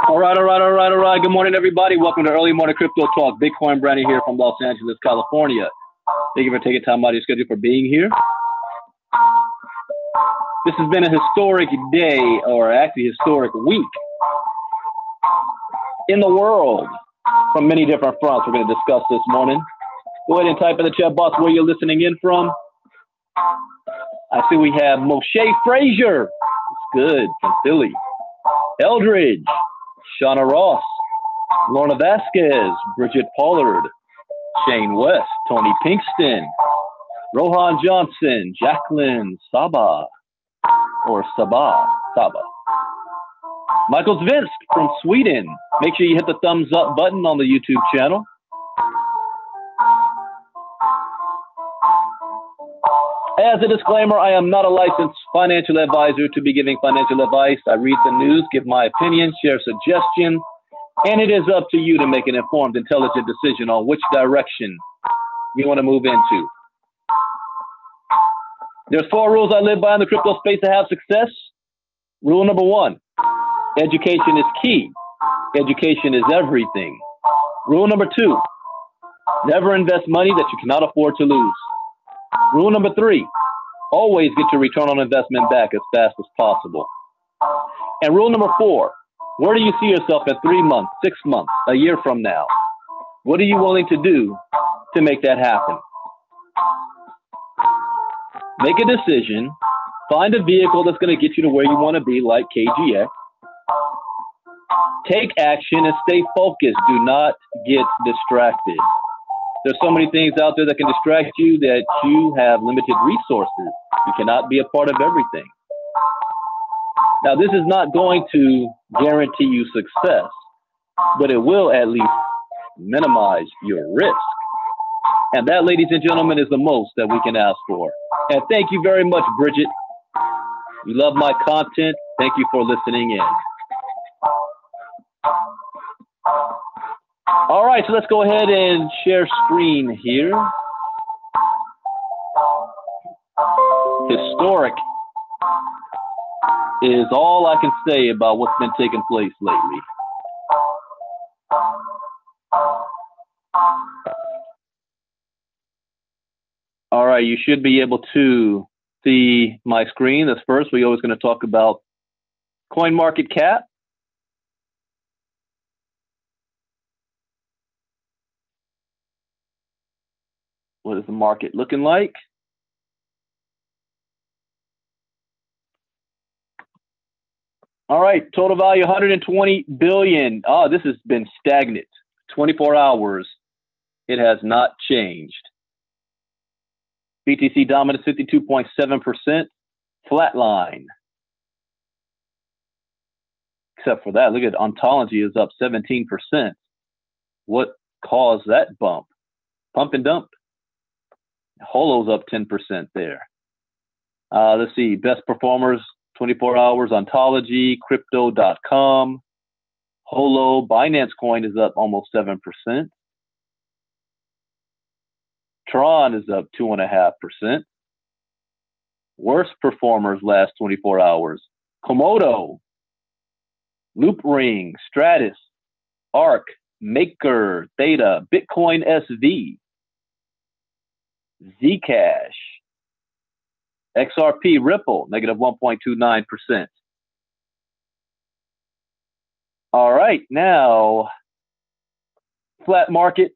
All right. Good morning, everybody. Welcome to Early Morning Crypto Talk. Bitcoin Brandon here from Los Angeles, California. Thank you for taking time out of your schedule for being here. This has been a historic day, or actually historic week, in the world from many different fronts we're going to discuss this morning. Go ahead and type in the chat box where you're listening in from. I see we have Moshe Frazier. It's good, from Philly. Eldridge. Shauna Ross, Lorna Vasquez, Bridget Pollard, Shane West, Tony Pinkston, Rohan Johnson, Jacqueline Saba, Michael Zvinsk from Sweden. Make sure you hit the thumbs up button on the YouTube channel. As a disclaimer, I am not a licensed financial advisor to be giving financial advice. I read the news, give my opinion, share suggestions, and it is up to you to make an informed, intelligent decision on which direction you want to move into. There's 4 rules I live by in the crypto space to have success. Rule number 1, education is key. Education is everything. Rule number 2, never invest money that you cannot afford to lose. Rule number 3, always get your return on investment back as fast as possible. And rule number 4, where do you see yourself in 3 months, 6 months, a year from now? What are you willing to do to make that happen? Make a decision, find a vehicle that's going to get you to where you want to be, like KGX. Take action and stay focused. Do not get distracted. There's so many things out there that can distract you that you have limited resources. You cannot be a part of everything. Now, this is not going to guarantee you success, but it will at least minimize your risk. And that, ladies and gentlemen, is the most that we can ask for. And thank you very much, Bridget. You love my content. Thank you for listening in. All right, so let's go ahead and share screen here. Historic is all I can say about what's been taking place lately. All right, you should be able to see my screen. That's first. We're always going to talk about CoinMarketCap. What is the market looking like? All right, total value 120 billion. Oh, this has been stagnant. 24 hours. It has not changed. BTC dominance 52.7%. Flatline. Except for that, look at Ontology is up 17%. What caused that bump? Pump and dump. Holo's up 10% there. Let's see, best performers, 24 hours, Ontology, Crypto.com, Holo, Binance Coin is up almost 7%. Tron is up 2.5%. Worst performers last 24 hours, Komodo, Loopring, Stratus, Arc, Maker, Theta, Bitcoin SV, Zcash, XRP, Ripple, negative 1.29%. All right, now flat market.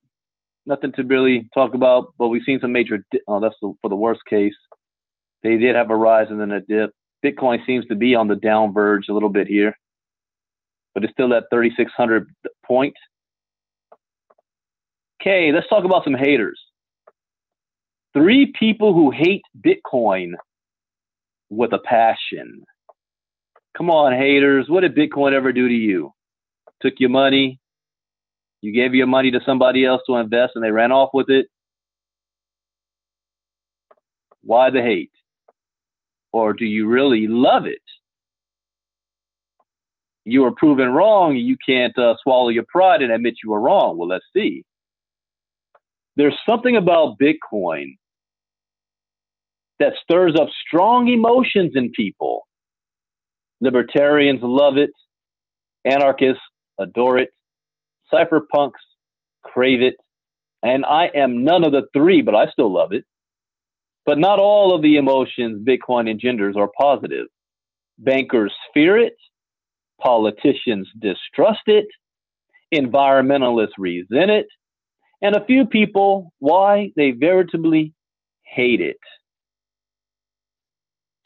Nothing to really talk about, but we've seen some major. That's for the worst case. They did have a rise and then a dip. Bitcoin seems to be on the down verge a little bit here, but it's still at 3,600 point. Okay, let's talk about some haters. 3 people who hate Bitcoin with a passion. Come on, haters. What did Bitcoin ever do to you? Took your money. You gave your money to somebody else to invest and they ran off with it. Why the hate? Or do you really love it? You were proven wrong. You can't swallow your pride and admit you were wrong. Well, let's see. There's something about Bitcoin that stirs up strong emotions in people. Libertarians love it. Anarchists adore it. Cypherpunks crave it. And I am none of the 3, but I still love it. But not all of the emotions Bitcoin engenders are positive. Bankers fear it. Politicians distrust it. Environmentalists resent it. And a few people, why? They veritably hate it.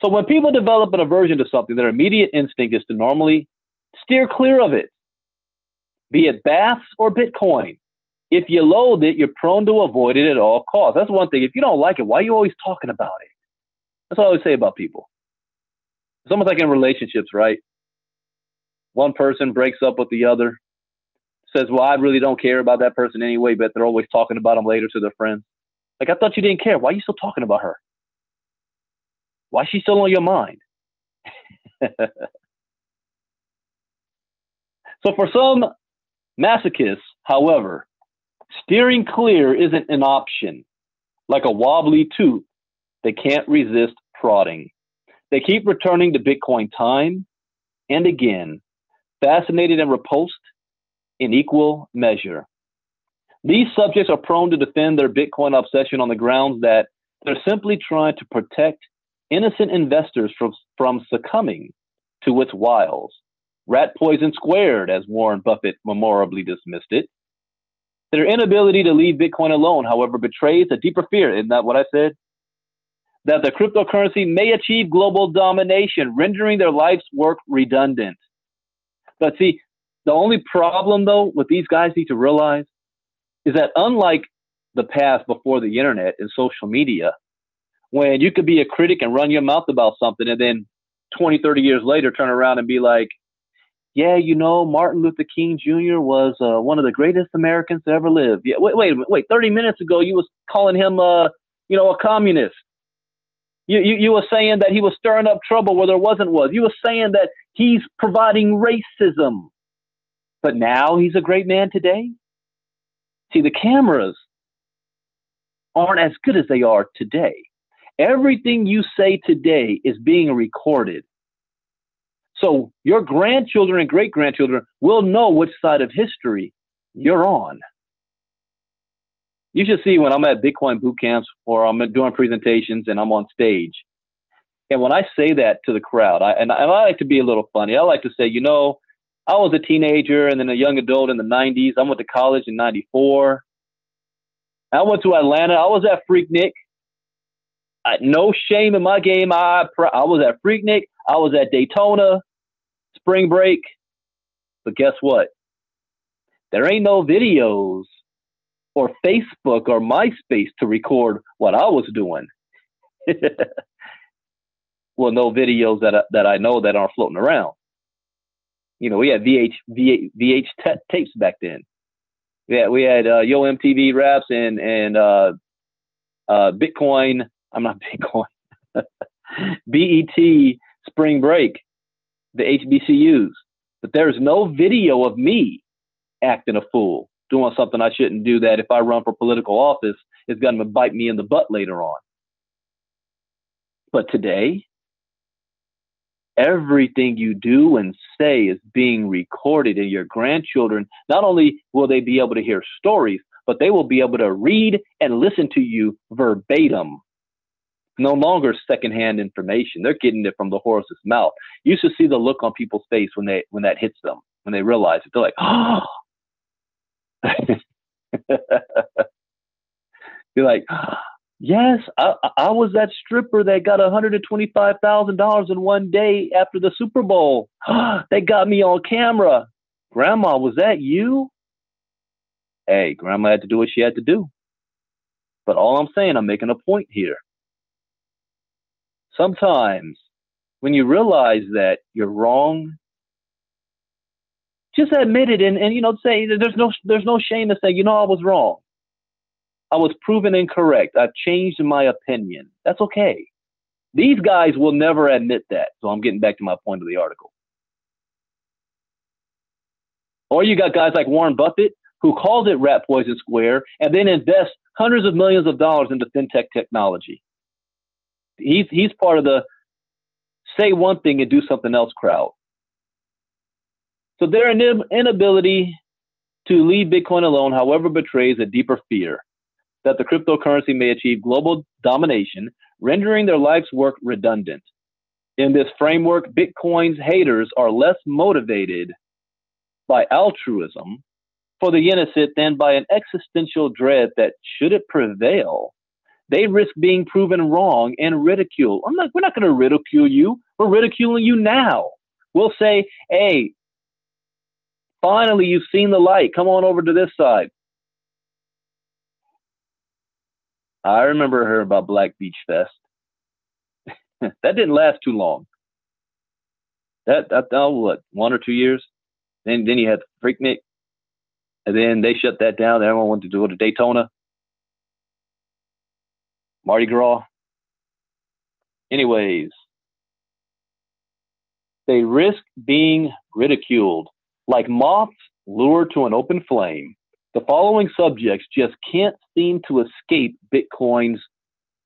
So when people develop an aversion to something, their immediate instinct is to normally steer clear of it, be it baths or Bitcoin. If you loathe it, you're prone to avoid it at all costs. That's one thing. If you don't like it, why are you always talking about it? That's what I always say about people. It's almost like in relationships, right? One person breaks up with the other, says, well, I really don't care about that person anyway, but they're always talking about them later to their friends. Like, I thought you didn't care. Why are you still talking about her? Why is she still on your mind? So for some masochists, however, steering clear isn't an option. Like a wobbly tooth, they can't resist prodding. They keep returning to Bitcoin time and again, fascinated and repulsed in equal measure. These subjects are prone to defend their Bitcoin obsession on the grounds that they're simply trying to protect innocent investors from succumbing to its wiles. Rat poison squared, as Warren Buffett memorably dismissed it. Their inability to leave Bitcoin alone, however, betrays a deeper fear, isn't that what I said? That the cryptocurrency may achieve global domination, rendering their life's work redundant. But see, the only problem, though, what these guys need to realize is that unlike the past before the internet and social media, when you could be a critic and run your mouth about something and then 20, 30 years later turn around and be like, yeah, you know, Martin Luther King Jr. was one of the greatest Americans to ever live. Yeah, wait, 30 minutes ago, you was calling him, a communist. You were saying that he was stirring up trouble where there wasn't was. You were saying that he's providing racism. But now he's a great man today? See, the cameras aren't as good as they are today. Everything you say today is being recorded. So your grandchildren and great-grandchildren will know which side of history you're on. You should see when I'm at Bitcoin boot camps or I'm doing presentations and I'm on stage. And when I say that to the crowd, I like to be a little funny. I like to say, I was a teenager and then a young adult in the 90s. I went to college in 94. I went to Atlanta. I was at Freaknik. No shame in my game. I was at Freaknik. I was at Daytona, spring break. But guess what? There ain't no videos or Facebook or MySpace to record what I was doing. Well, no videos that I know that aren't floating around. We had VH tapes back then. We had Yo MTV Raps and Bitcoin. I'm not Bitcoin. BET Spring Break, the HBCUs. But there's no video of me acting a fool, doing something I shouldn't do that if I run for political office is going to bite me in the butt later on. But today, everything you do and say is being recorded, and your grandchildren, not only will they be able to hear stories, but they will be able to read and listen to you verbatim. No longer secondhand information. They're getting it from the horse's mouth. You should see the look on people's face when that hits them. when they realize it. They're like, oh. You're like, yes, I was that stripper that got $125,000 in one day after the Super Bowl. They got me on camera. Grandma, was that you? Hey, Grandma had to do what she had to do. But all I'm saying, I'm making a point here. Sometimes when you realize that you're wrong, just admit it and say there's no shame in saying, I was wrong. I was proven incorrect. I've changed my opinion. That's okay. These guys will never admit that. So I'm getting back to my point of the article. Or you got guys like Warren Buffett, who calls it rat poison square and then invests hundreds of millions of dollars into fintech technology. He's part of the say one thing and do something else crowd. So their inability to leave Bitcoin alone, however, betrays a deeper fear that the cryptocurrency may achieve global domination, rendering their life's work redundant. In this framework, Bitcoin's haters are less motivated by altruism for the innocent than by an existential dread that, should it prevail, they risk being proven wrong and ridiculed. We're not going to ridicule you. We're ridiculing you now. We'll say, hey, finally, you've seen the light. Come on over to this side. I remember hearing about Black Beach Fest. That didn't last too long. That 1 or 2 years. Then you had Freaknik, and then they shut that down. Everyone wanted to do it at Daytona, Mardi Gras. Anyways, they risk being ridiculed like moths lured to an open flame. The following subjects just can't seem to escape Bitcoin's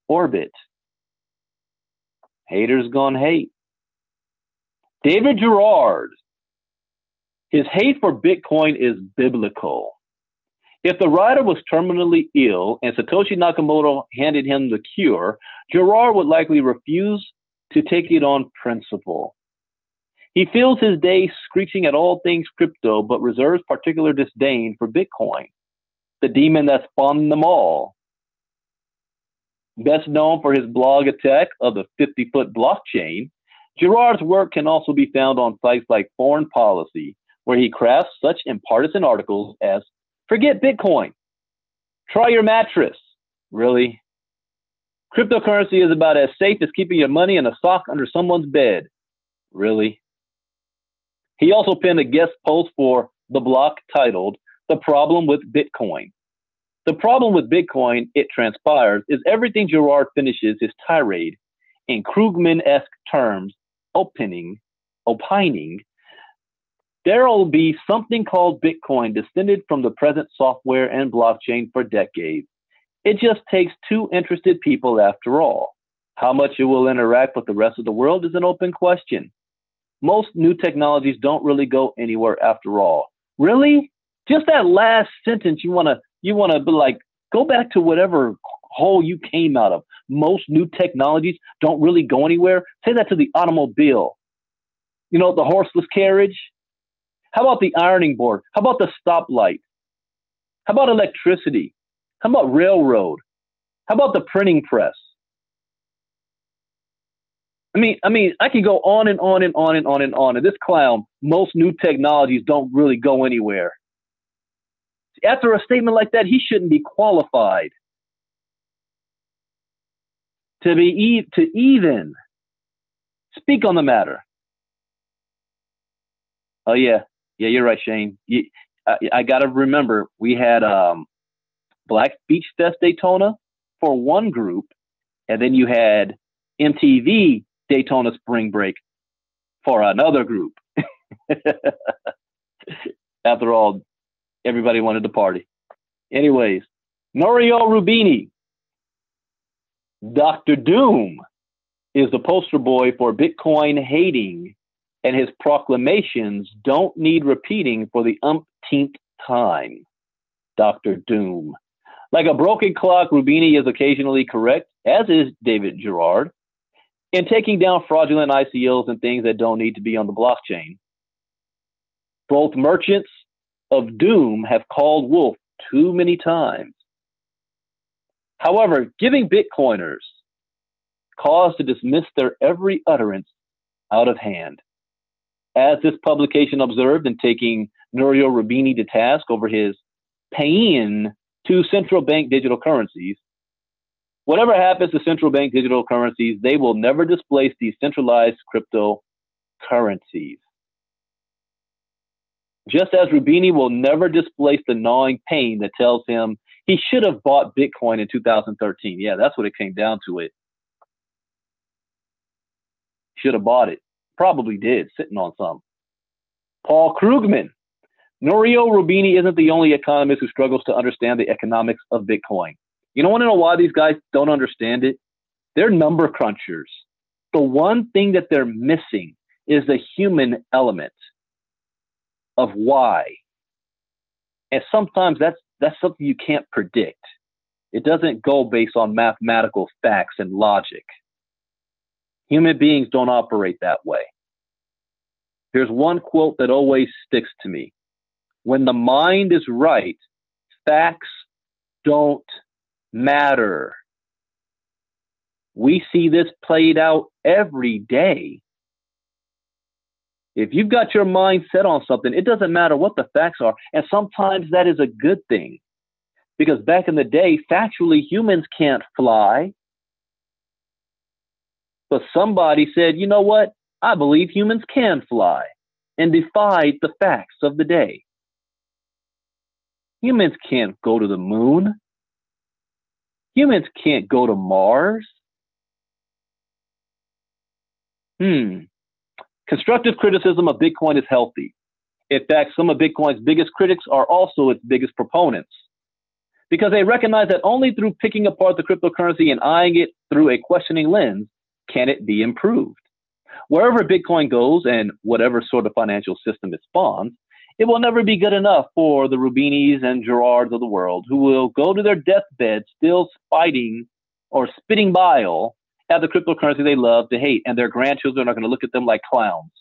orbit. Haters gonna hate. David Gerard. His hate for Bitcoin is biblical. If the writer was terminally ill and Satoshi Nakamoto handed him the cure, Gerard would likely refuse to take it on principle. He fills his day screeching at all things crypto, but reserves particular disdain for Bitcoin, the demon that spawned them all. Best known for his blog attack of the 50-foot blockchain, Gerard's work can also be found on sites like Foreign Policy, where he crafts such impartisan articles as, forget Bitcoin, try your mattress. Really? Cryptocurrency is about as safe as keeping your money in a sock under someone's bed. Really? He also penned a guest post for The Block titled, The Problem with Bitcoin. The problem with Bitcoin, it transpires, is everything Gerard finishes his tirade in Krugman-esque terms, opining, there will be something called Bitcoin descended from the present software and blockchain for decades. It just takes two interested people after all. How much it will interact with the rest of the world is an open question. Most new technologies don't really go anywhere after all. Really? Just that last sentence, you wanna be like, go back to whatever hole you came out of. Most new technologies don't really go anywhere. Say that to the automobile. The horseless carriage. How about the ironing board? How about the stoplight? How about electricity? How about railroad? How about the printing press? I mean, I can go on and on and on and on and on. And this clown, most new technologies don't really go anywhere. After a statement like that, he shouldn't be qualified to even speak on the matter. Oh yeah, you're right, Shane. I got to remember we had Black Beach Fest Daytona for one group, and then you had MTV Daytona Spring Break for another group. After all, everybody wanted to party. Anyways, Norio Rubini, Dr. Doom, is the poster boy for Bitcoin hating, and his proclamations don't need repeating for the umpteenth time. Dr. Doom. Like a broken clock, Rubini is occasionally correct, as is David Gerard, in taking down fraudulent ICOs and things that don't need to be on the blockchain. Both merchants of doom have called wolf too many times. However, giving Bitcoiners cause to dismiss their every utterance out of hand. As this publication observed in taking Nouriel Roubini to task over his paying to central bank digital currencies, whatever happens to central bank digital currencies, they will never displace these centralized cryptocurrencies. Just as Roubini will never displace the gnawing pain that tells him he should have bought Bitcoin in 2013. Yeah, that's what it came down to it. Should have bought it. Probably did, sitting on some. Paul Krugman. Nouriel Roubini isn't the only economist who struggles to understand the economics of Bitcoin. You don't want to know why these guys don't understand it? They're number crunchers. The one thing that they're missing is the human element of why. And sometimes that's something you can't predict. It doesn't go based on mathematical facts and logic. Human beings don't operate that way. Here's one quote that always sticks to me. When the mind is right, facts don't matter. We see this played out every day. If you've got your mind set on something, it doesn't matter what the facts are. And sometimes that is a good thing. Because back in the day, factually, humans can't fly. But somebody said, you know what? I believe humans can fly, and defied the facts of the day. Humans can't go to the moon. Humans can't go to Mars. Constructive criticism of Bitcoin is healthy. In fact, some of Bitcoin's biggest critics are also its biggest proponents, because they recognize that only through picking apart the cryptocurrency and eyeing it through a questioning lens can it be improved. Wherever Bitcoin goes and whatever sort of financial system it spawns, it will never be good enough for the Roubinis and Gerards of the world, who will go to their deathbed still fighting or spitting bile at the cryptocurrency they love to hate, and their grandchildren are going to look at them like clowns.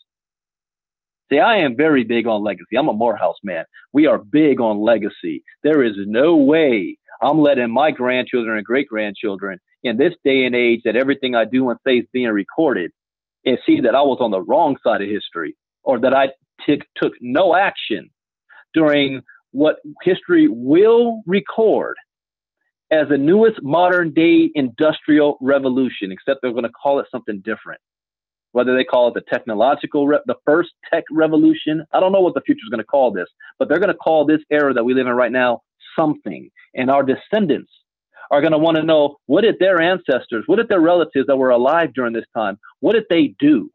See, I am very big on legacy. I'm a Morehouse man. We are big on legacy. There is no way I'm letting my grandchildren and great-grandchildren in this day and age that everything I do and say is being recorded and see that I was on the wrong side of history, or that I took no action during what history will record as the newest modern day industrial revolution, except they're going to call it something different. Whether they call it the first tech revolution, I don't know what the future is going to call this, but they're going to call this era that we live in right now something. And our descendants are going to want to know, what did their ancestors, what did their relatives that were alive during this time, what did they do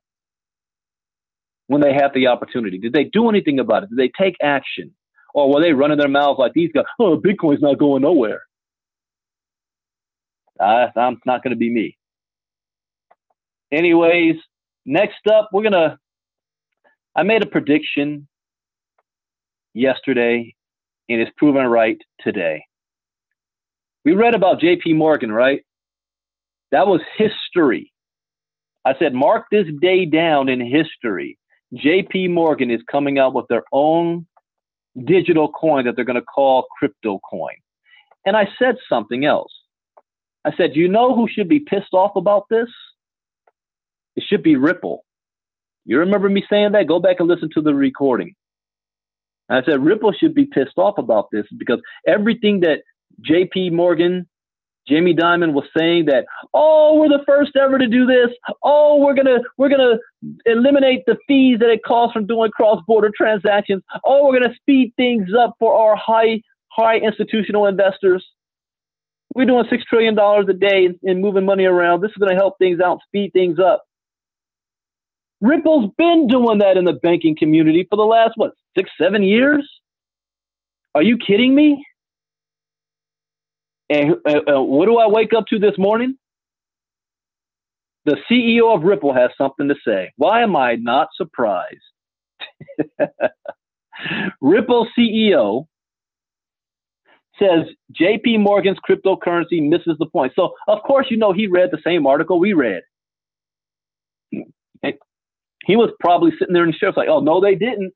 when they had the opportunity? Did they do anything about it? Did they take action? Or were they running their mouths like these guys? Oh, Bitcoin's not going nowhere. I'm not going to be me. Anyways, next up, I made a prediction yesterday, and it's proven right today. We read about JP Morgan, right? That was history. I said, mark this day down in history. JP Morgan is coming out with their own digital coin that they're going to call crypto coin. And I said something else. I said, you know who should be pissed off about this? It should be Ripple. You remember me saying that? Go back and listen to the recording. I said, Ripple should be pissed off about this, because everything that JP Morgan, Jamie Dimon was saying, that, oh, we're the first ever to do this. Oh, we're gonna eliminate the fees that it costs from doing cross-border transactions. Oh, we're gonna speed things up for our high institutional investors. We're doing $6 trillion a day in moving money around. This is going to help things out, speed things up. Ripple's been doing that in the banking community for the last, 6-7 years? Are you kidding me? And what do I wake up to this morning? The CEO of Ripple has something to say. Why am I not surprised? Ripple CEO says JP Morgan's cryptocurrency misses the point. So, of course, he read the same article we read. He was probably sitting there in the chair like, oh, no, they didn't.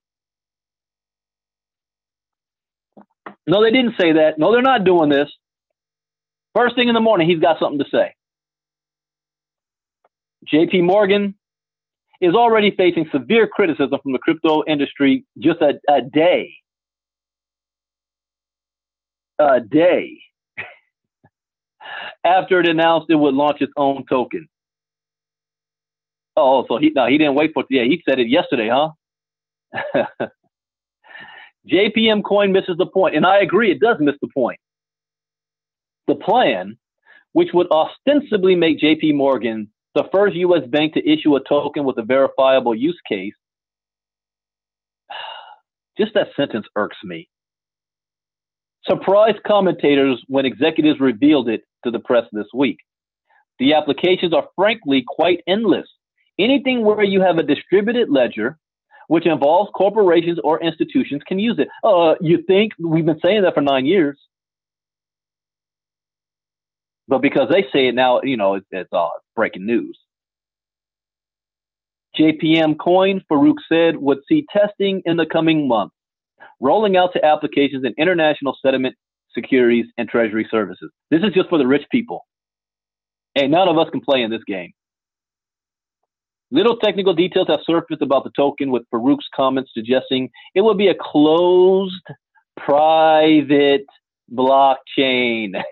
No, they didn't say that. No, they're not doing this. First thing in the morning, he's got something to say. JP Morgan is already facing severe criticism from the crypto industry just a day after it announced it would launch its own token. Oh, so he didn't wait for it. Yeah, he said it yesterday, huh? JPM coin misses the point, and I agree, it does miss the point. The plan, which would ostensibly make JP Morgan the first U.S. bank to issue a token with a verifiable use case, just that sentence irks me. Surprised commentators when executives revealed it to the press this week. The applications are frankly quite endless. Anything where you have a distributed ledger, which involves corporations or institutions, can use it. You think? We've been saying that for 9 years. But because they say it now, it's breaking news. JPM coin, Farouk said, would see testing in the coming months, rolling out to applications in international settlement, securities, and treasury services. This is just for the rich people. And none of us can play in this game. Little technical details have surfaced about the token, with Farouk's comments suggesting it will be a closed, private blockchain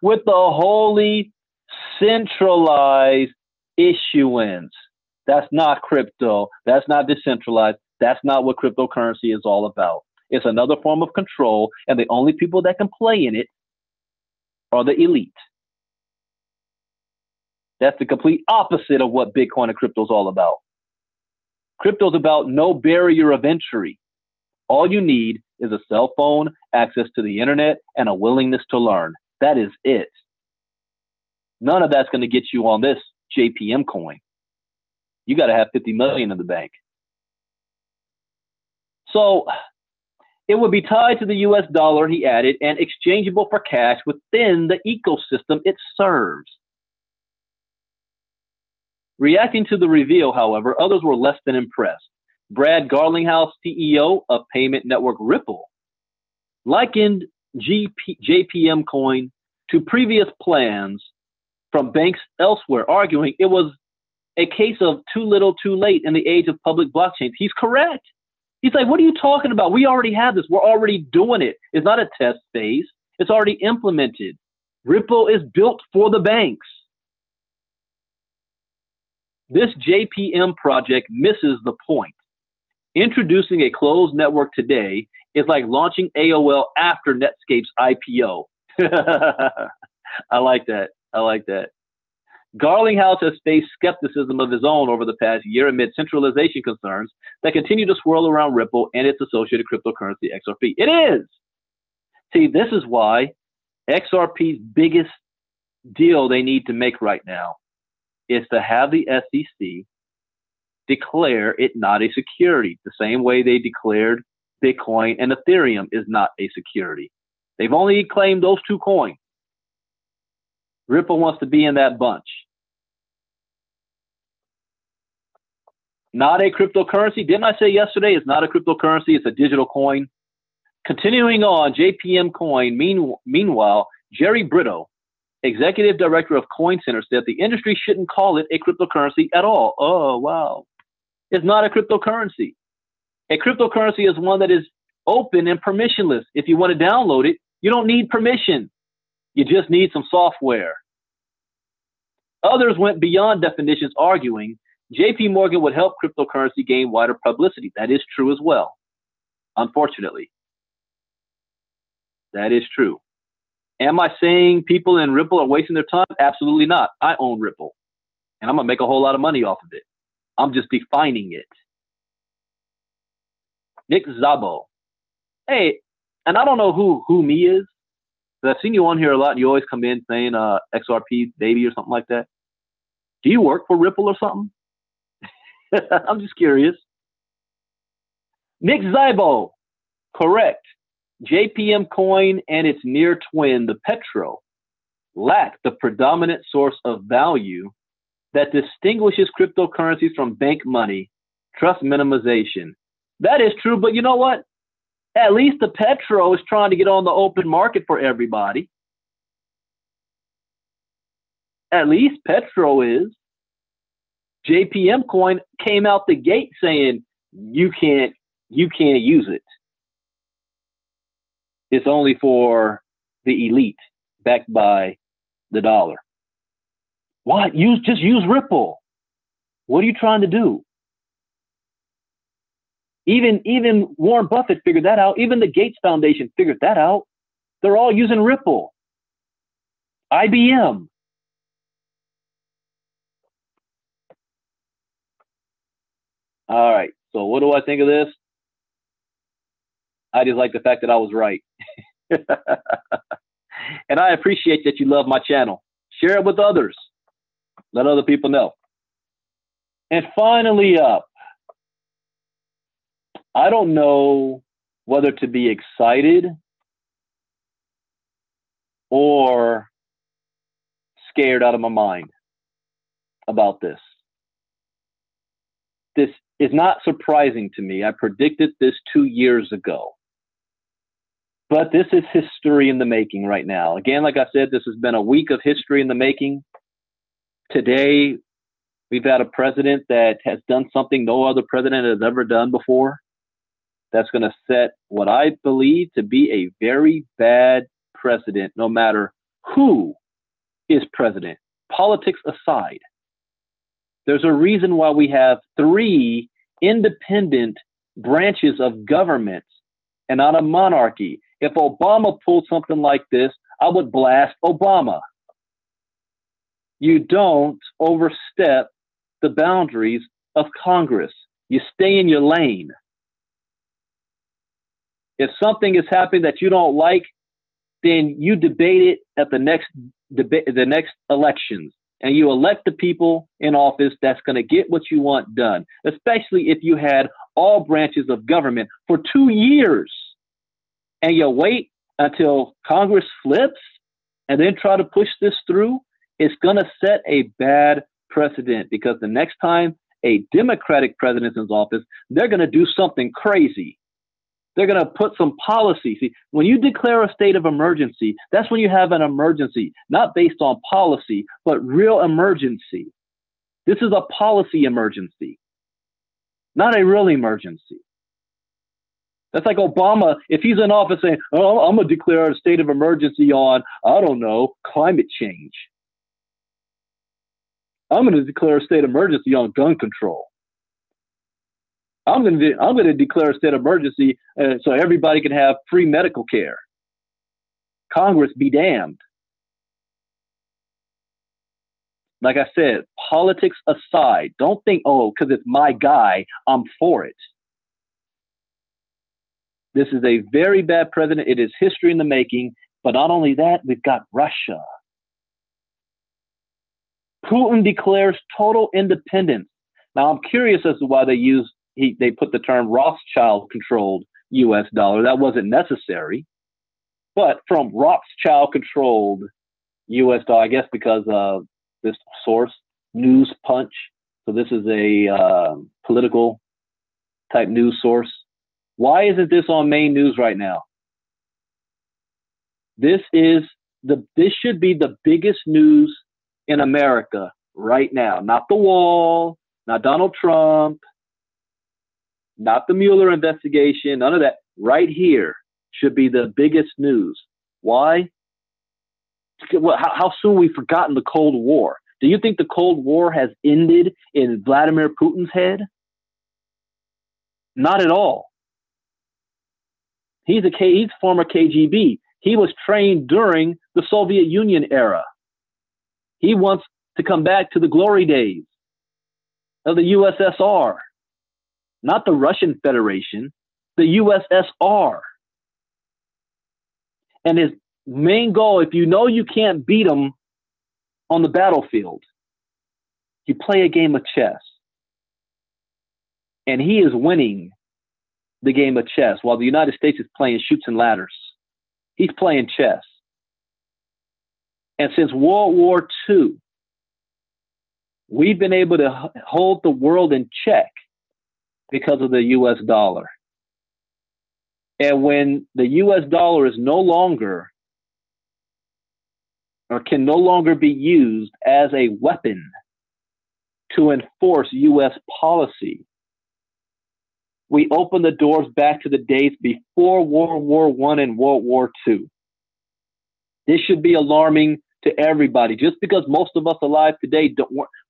with the wholly centralized issuance. That's not crypto. That's not decentralized. That's not what cryptocurrency is all about. It's another form of control, and the only people that can play in it are the elite. That's the complete opposite of what Bitcoin and crypto is all about. Crypto is about no barrier of entry. All you need is a cell phone, access to the internet, and a willingness to learn. That is it. None of that's going to get you on this JPM coin. You got to have 50 million in the bank. So it would be tied to the US dollar, he added, and exchangeable for cash within the ecosystem it serves. Reacting to the reveal, however, others were less than impressed. Brad Garlinghouse, CEO of payment network Ripple, likened JPM coin to previous plans from banks elsewhere, arguing it was a case of too little, too late in the age of public blockchains. He's correct. He's like, what are you talking about? We already have this. We're already doing it. It's not a test phase. It's already implemented. Ripple is built for the banks. This JPM project misses the point. Introducing a closed network today is like launching AOL after Netscape's IPO. I like that. Garlinghouse has faced skepticism of his own over the past year amid centralization concerns that continue to swirl around Ripple and its associated cryptocurrency XRP. It is. See, this is why XRP's biggest deal they need to make right now is to have the SEC declare it not a security, the same way they declared Bitcoin and Ethereum is not a security. They've only claimed those two coins. Ripple wants to be in that bunch. Not a cryptocurrency. Didn't I say yesterday it's not a cryptocurrency, it's a digital coin? Continuing on, JPM coin, meanwhile, Jerry Brito, executive director of Coin Center, said the industry shouldn't call it a cryptocurrency at all. Oh, wow. It's not a cryptocurrency. A cryptocurrency is one that is open and permissionless. If you want to download it, you don't need permission. You just need some software. Others went beyond definitions, arguing JP Morgan would help cryptocurrency gain wider publicity. That is true as well. Unfortunately. That is true. Am I saying people in Ripple are wasting their time? Absolutely not. I own Ripple, and I'm going to make a whole lot of money off of it. I'm just defining it. Nick Szabo. Hey, and I don't know who me is, but I've seen you on here a lot, and you always come in saying XRP baby or something like that. Do you work for Ripple or something? I'm just curious. Nick Szabo. Correct. JPM coin and its near twin, the Petro, lack the predominant source of value that distinguishes cryptocurrencies from bank money, trust minimization. That is true, but you know what? At least the petro is trying to get on the open market for everybody. At least petro is. JPM coin came out the gate saying you can't use it. It's only for the elite, backed by the dollar. What? Just use Ripple. What are you trying to do? Even Warren Buffett figured that out. Even the Gates Foundation figured that out. They're all using Ripple. IBM. All right. So what do I think of this? I just like the fact that I was right. And I appreciate that you love my channel. Share it with others. Let other people know. And finally up, I don't know whether to be excited or scared out of my mind about this. This is not surprising to me. I predicted this 2 years ago. But this is history in the making right now. Again, like I said, this has been a week of history in the making. Today, we've had a president that has done something no other president has ever done before. That's going to set what I believe to be a very bad precedent, no matter who is president, politics aside. There's a reason why we have 3 independent branches of government and not a monarchy. If Obama pulled something like this, I would blast Obama. You don't overstep the boundaries of Congress. You stay in your lane. If something is happening that you don't like, then you debate it at the next elections, and you elect the people in office that's going to get what you want done, especially if you had all branches of government for 2 years. And you wait until Congress flips and then try to push this through, it's going to set a bad precedent, because the next time a Democratic president is in office, they're going to do something crazy. They're going to put some policy. See, when you declare a state of emergency, that's when you have an emergency, not based on policy, but real emergency. This is a policy emergency, not a real emergency. That's like Obama, if he's in office saying, oh, I'm going to declare a state of emergency on, I don't know, climate change. I'm going to declare a state of emergency on gun control. I'm going to declare a state of emergency so everybody can have free medical care. Congress be damned. Like I said, politics aside, don't think, oh, because it's my guy, I'm for it. This is a very bad president. It is history in the making. But not only that, we've got Russia. Putin declares total independence. Now, I'm curious as to why they put the term Rothschild-Controlled U.S. dollar. That wasn't necessary. But from Rothschild-Controlled U.S. dollar, I guess because of this source, News Punch. So this is a political type news source. Why isn't this on main news right now? This should be the biggest news in America right now. Not the wall, not Donald Trump, not the Mueller investigation, none of that. Right here should be the biggest news. Why? How soon we've forgotten the Cold War. Do you think the Cold War has ended in Vladimir Putin's head? Not at all. He's former KGB. He was trained during the Soviet Union era. He wants to come back to the glory days of the USSR, not the Russian Federation, the USSR. And his main goal, if you know you can't beat him on the battlefield, you play a game of chess. And he is winning the game of chess while the United States is playing chutes and ladders. He's playing chess. And since World War II, we've been able to hold the world in check because of the US dollar. And when the US dollar is no longer or can no longer be used as a weapon to enforce US policy, we open the doors back to the days before World War I and World War II. This should be alarming to everybody. Just because most of us alive today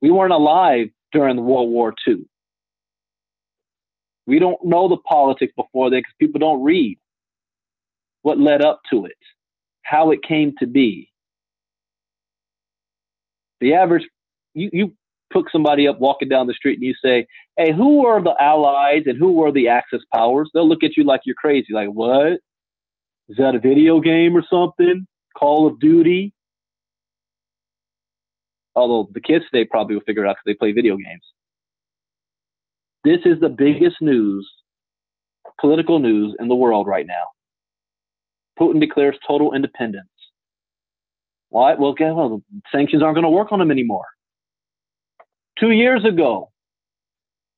we weren't alive during World War II. We don't know the politics before then because people don't read what led up to it, how it came to be. The average, you pick somebody up walking down the street and you say, hey, who are the Allies and who are the Axis powers? They'll look at you like you're crazy. Like, what? Is that a video game or something? Call of Duty? Although the kids today probably will figure it out because they play video games. This is the biggest news, political news in the world right now. Putin declares total independence. Why? Well, the sanctions aren't going to work on him anymore. 2 years ago,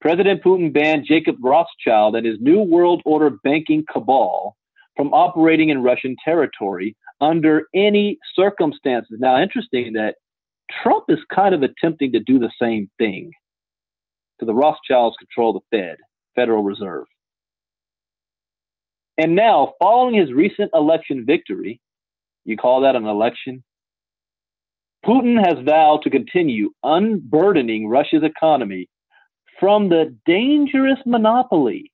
President Putin banned Jacob Rothschild and his New World Order banking cabal from operating in Russian territory under any circumstances. Now, interesting that Trump is kind of attempting to do the same thing. So the Rothschilds control the Fed, Federal Reserve. And now, following his recent election victory, you call that an election? Putin has vowed to continue unburdening Russia's economy from the dangerous monopoly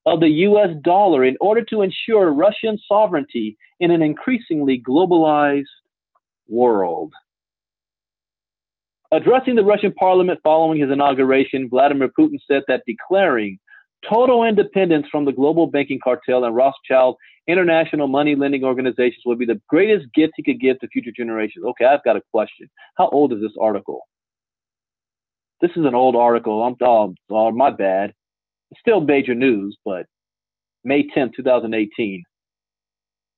of the US dollar in order to ensure Russian sovereignty in an increasingly globalized world. Addressing the Russian parliament following his inauguration, Vladimir Putin said that declaring total independence from the global banking cartel and Rothschild international money lending organizations would be the greatest gift he could give to future generations. Okay, I've got a question. How old is this article? This is an old article. Oh, my bad. It's still major news, but May 10th, 2018.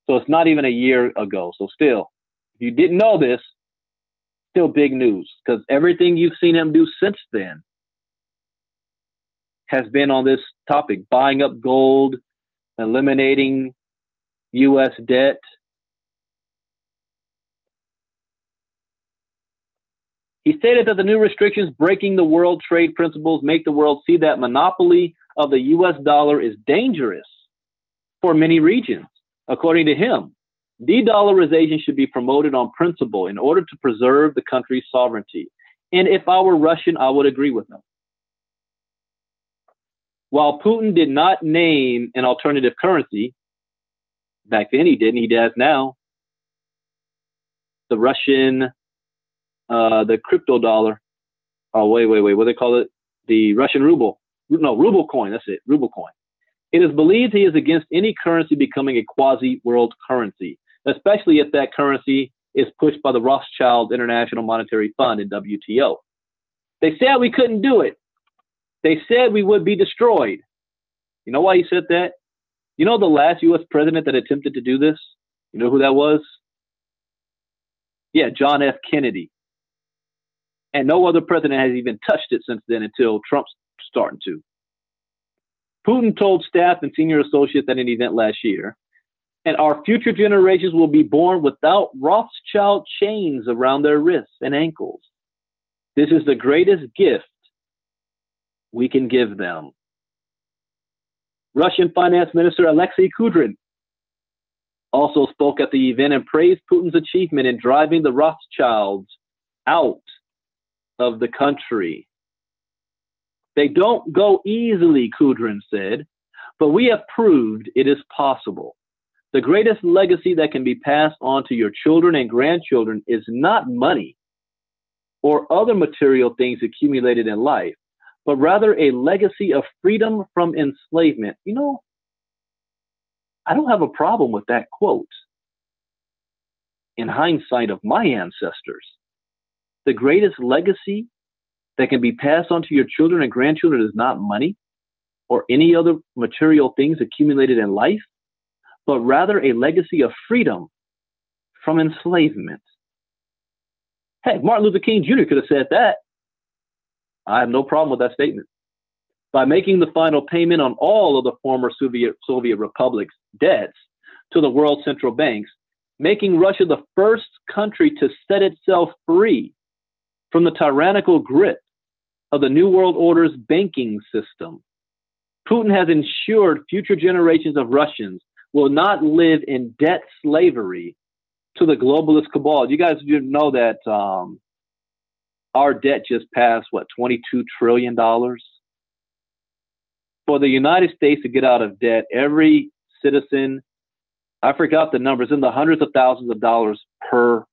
So it's not even a year ago. So still, if you didn't know this, still big news because everything you've seen him do since then has been on this topic, buying up gold, eliminating U.S. debt. He stated that the new restrictions breaking the world trade principles make the world see that monopoly of the U.S. dollar is dangerous for many regions. According to him, de-dollarization should be promoted on principle in order to preserve the country's sovereignty. And if I were Russian, I would agree with him. While Putin did not name an alternative currency, back then he didn't, he does now, the Russian, the crypto dollar, what do they call it? The Russian ruble. No, ruble coin, that's it, ruble coin. It is believed he is against any currency becoming a quasi-world currency, especially if that currency is pushed by the Rothschild International Monetary Fund in WTO. They said we couldn't do it. They said we would be destroyed. You know why he said that? You know the last U.S. president that attempted to do this? You know who that was? Yeah, John F. Kennedy. And no other president has even touched it since then until Trump's starting to. Putin told staff and senior associates at an event last year, and our future generations will be born without Rothschild chains around their wrists and ankles. This is the greatest gift we can give them. Russian Finance Minister Alexei Kudrin also spoke at the event and praised Putin's achievement in driving the Rothschilds out of the country. They don't go easily, Kudrin said, but we have proved it is possible. The greatest legacy that can be passed on to your children and grandchildren is not money or other material things accumulated in life, but rather a legacy of freedom from enslavement. You know, I don't have a problem with that quote. In hindsight of my ancestors, the greatest legacy that can be passed on to your children and grandchildren is not money or any other material things accumulated in life, but rather a legacy of freedom from enslavement. Hey, Martin Luther King Jr. could have said that. I have no problem with that statement. by making the final payment on all of the former Soviet republics' debts to the world central banks, making Russia the first country to set itself free from the tyrannical grip of the New World Order's banking system. Putin has ensured future generations of Russians will not live in debt slavery to the globalist cabal. You guys know that our debt just passed, what, $22 trillion? For the United States to get out of debt, every citizen, I forgot the numbers, in the hundreds of thousands of dollars per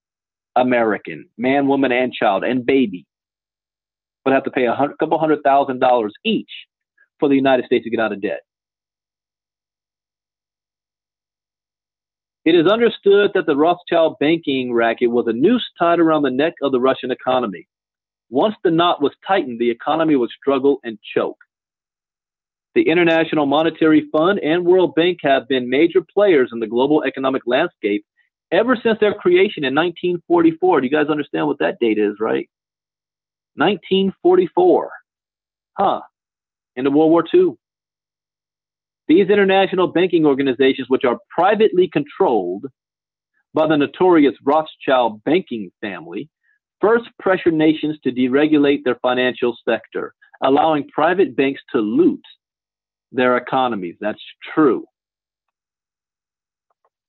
American, man, woman, and child, and baby, would have to pay a couple $100,000 each for the United States to get out of debt. It is understood that the Rothschild banking racket was a noose tied around the neck of the Russian economy. Once the knot was tightened, the economy would struggle and choke. The International Monetary Fund and World Bank have been major players in the global economic landscape ever since their creation in 1944. Do you guys understand what that date is, right? 1944. Into World War II. These international banking organizations, which are privately controlled by the notorious Rothschild banking family, first pressured nations to deregulate their financial sector, allowing private banks to loot their economies. That's true.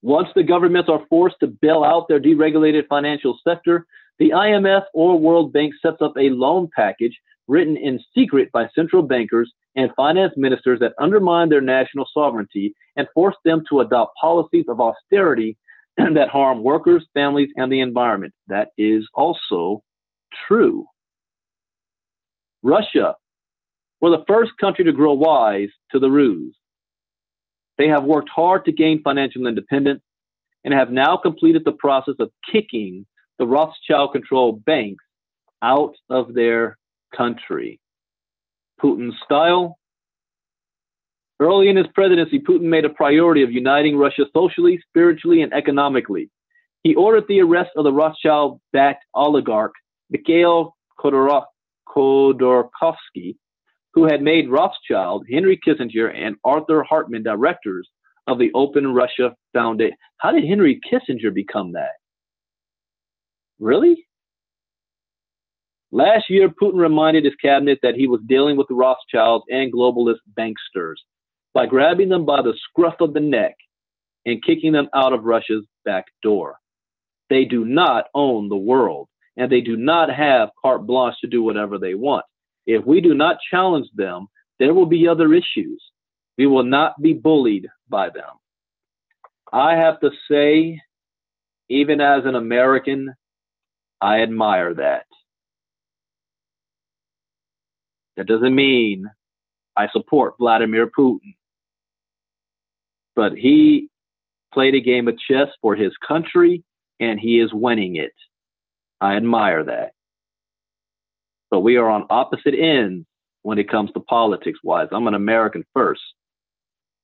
Once the governments are forced to bail out their deregulated financial sector, the IMF or World Bank sets up a loan package written in secret by central bankers and finance ministers that undermine their national sovereignty and force them to adopt policies of austerity that harm workers, families, and the environment. That is also true. Russia were the first country to grow wise to the ruse. They have worked hard to gain financial independence and have now completed the process of kicking the Rothschild-controlled banks out of their country. Putin's style. Early in his presidency, Putin made a priority of uniting Russia socially, spiritually, and economically. He ordered the arrest of the Rothschild-backed oligarch Mikhail Khodorkovsky, who had made Rothschild, Henry Kissinger, and Arthur Hartman directors of the Open Russia Foundation. How did Henry Kissinger become that? Really? Last year, Putin reminded his cabinet that he was dealing with the Rothschilds and globalist banksters by grabbing them by the scruff of the neck and kicking them out of Russia's back door. They do not own the world, and they do not have carte blanche to do whatever they want. If we do not challenge them, there will be other issues. We will not be bullied by them. I have to say, even as an American, I admire that. That doesn't mean I support Vladimir Putin. But he played a game of chess for his country, and he is winning it. I admire that. But we are on opposite ends when it comes to politics-wise. I'm an American first.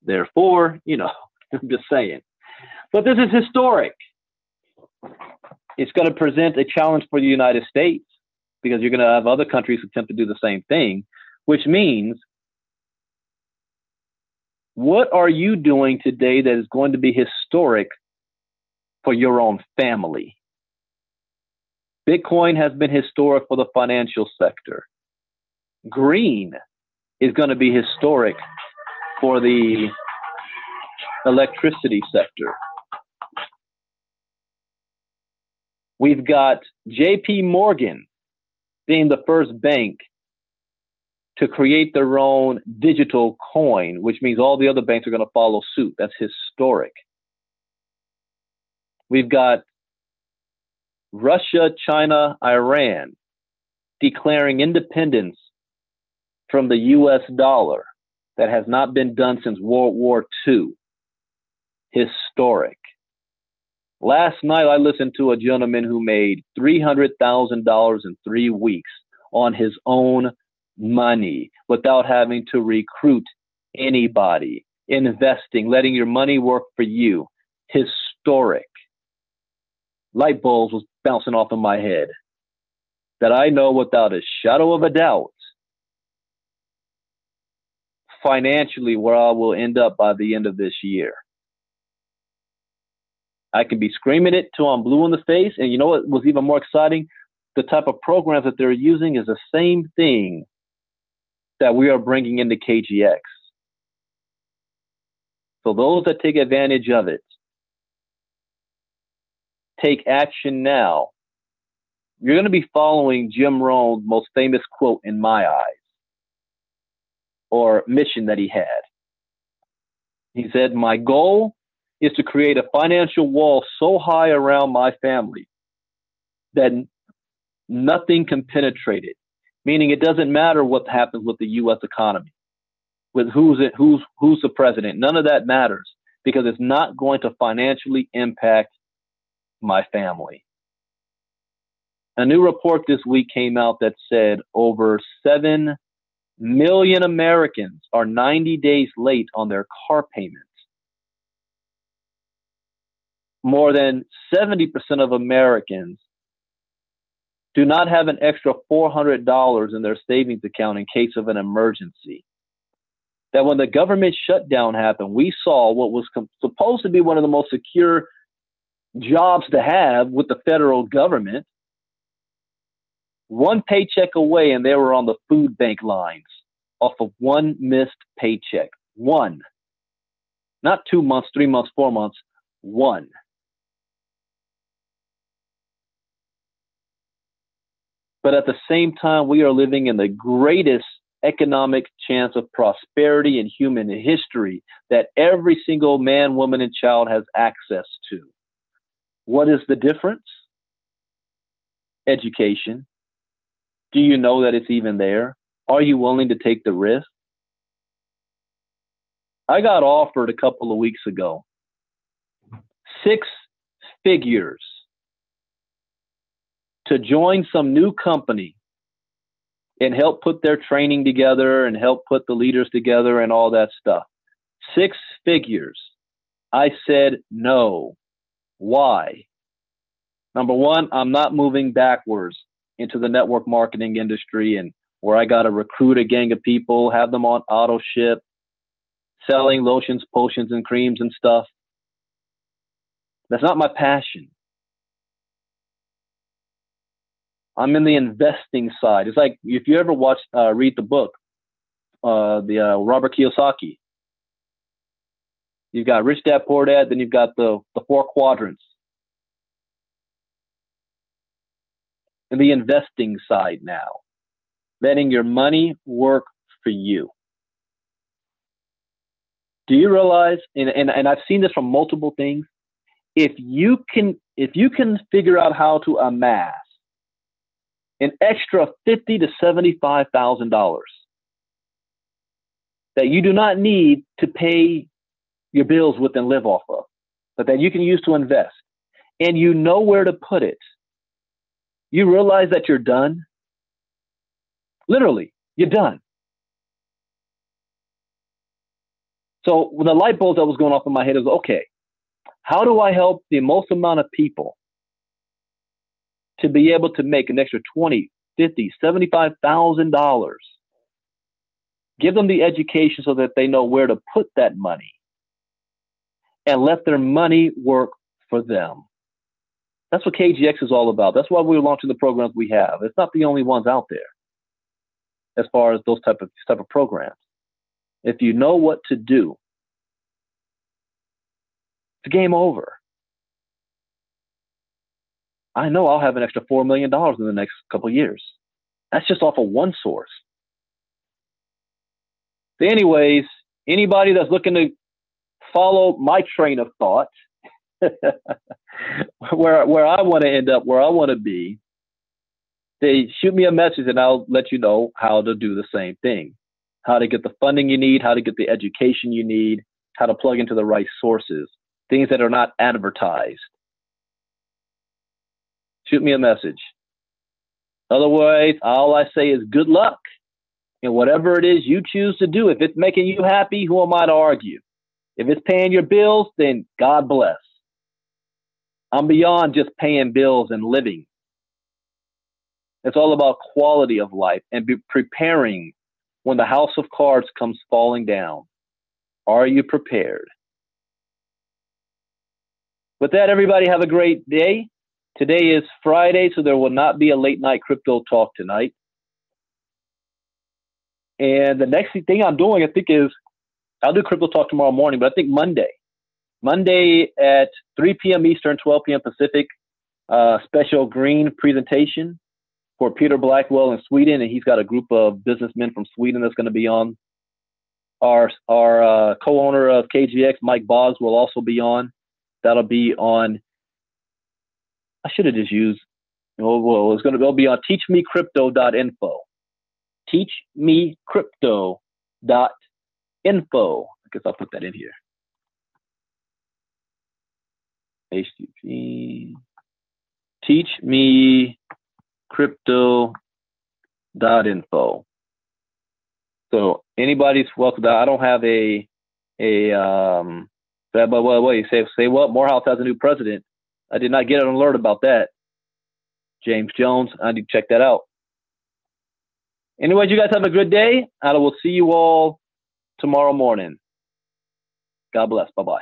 Therefore, I'm just saying. But this is historic. It's going to present a challenge for the United States because you're going to have other countries attempt to do the same thing, which means, what are you doing today that is going to be historic for your own family? Bitcoin has been historic for the financial sector. Green is going to be historic for the electricity sector. We've got JP Morgan being the first bank to create their own digital coin, which means all the other banks are going to follow suit. That's historic. We've got Russia, China, Iran declaring independence from the US dollar. That has not been done since World War II. Historic. Last night, I listened to a gentleman who made $300,000 in 3 weeks on his own money without having to recruit anybody, investing, letting your money work for you. Historic. Light bulbs was bouncing off of my head that I know without a shadow of a doubt financially where I will end up by the end of this year. I can be screaming it till I'm blue in the face. And you know what was even more exciting? The type of programs that they're using is the same thing that we are bringing into KGX. So those that take advantage of it, take action now. You're going to be following Jim Rohn's most famous quote in my eyes, or mission that he had. He said, "My goal is to create a financial wall so high around my family that nothing can penetrate it." Meaning it doesn't matter what happens with the U.S. economy, with who's the president. None of that matters because it's not going to financially impact my family. A new report this week came out that said over 7 million Americans are 90 days late on their car payments. More than 70% of Americans do not have an extra $400 in their savings account in case of an emergency. That when the government shutdown happened, we saw what was supposed to be one of the most secure jobs to have with the federal government, one paycheck away, and they were on the food bank lines off of one missed paycheck. One. Not 2 months, 3 months, 4 months. One. But at the same time, we are living in the greatest economic chance of prosperity in human history that every single man, woman, and child has access to. What is the difference? Education. Do you know that it's even there? Are you willing to take the risk? I got offered a couple of weeks ago 6 figures to join some new company and help put their training together and help put the leaders together and all that stuff. 6 figures. I said no. Why? Number one, I'm not moving backwards into the network marketing industry and where I got to recruit a gang of people, have them on auto ship, selling lotions, potions, and creams and stuff. That's not my passion. I'm in the investing side. It's like if you ever read the book, Robert Kiyosaki. You've got Rich Dad, Poor Dad, then you've got the 4 quadrants. And the investing side now, letting your money work for you. Do you realize, and I've seen this from multiple things, if you can figure out how to amass an extra $50,000 to $75,000 that you do not need to pay your bills with and live off of, but that you can use to invest, and you know where to put it, you realize that you're done. Literally, you're done. So the light bulb that was going off in my head is, okay, how do I help the most amount of people to be able to make an extra $20,000, $50,000, $75,000? Give them the education so that they know where to put that money and let their money work for them. That's what KGX is all about. That's why we're launching the programs we have. It's not the only ones out there as far as those type of programs. If you know what to do, it's game over. I know I'll have an extra $4 million in the next couple of years. That's just off of one source. So anyways, anybody that's looking to follow my train of thought, where I want to end up, where I want to be, they shoot me a message and I'll let you know how to do the same thing. How to get the funding you need, how to get the education you need, how to plug into the right sources, things that are not advertised. Shoot me a message. Otherwise, all I say is good luck in whatever it is you choose to do. If it's making you happy, who am I to argue? If it's paying your bills, then God bless. I'm beyond just paying bills and living. It's all about quality of life and preparing when the house of cards comes falling down? Are you prepared? With that, everybody have a great day. Today is Friday, so there will not be a late night crypto talk tonight. And the next thing I'm doing, I think, is I'll do crypto talk tomorrow morning, but I think Monday at 3 p.m. Eastern, 12 p.m. Pacific, special green presentation for Peter Blackwell in Sweden, and he's got a group of businessmen from Sweden that's going to be on. Our co-owner of KGX, Mike Boggs, will also be on. That'll be on. I should have just used. Well, it'll be on teachmecrypto.info. Teachmecrypto.info. I guess I'll put that in here. HTTP. Teachmecrypto.info. So anybody's welcome. I don't have a but what you say what? Morehouse has a new president. I did not get an alert about that. James Jones. I need to check that out. Anyways, you guys have a good day. I will see you all tomorrow morning. God bless. Bye-bye.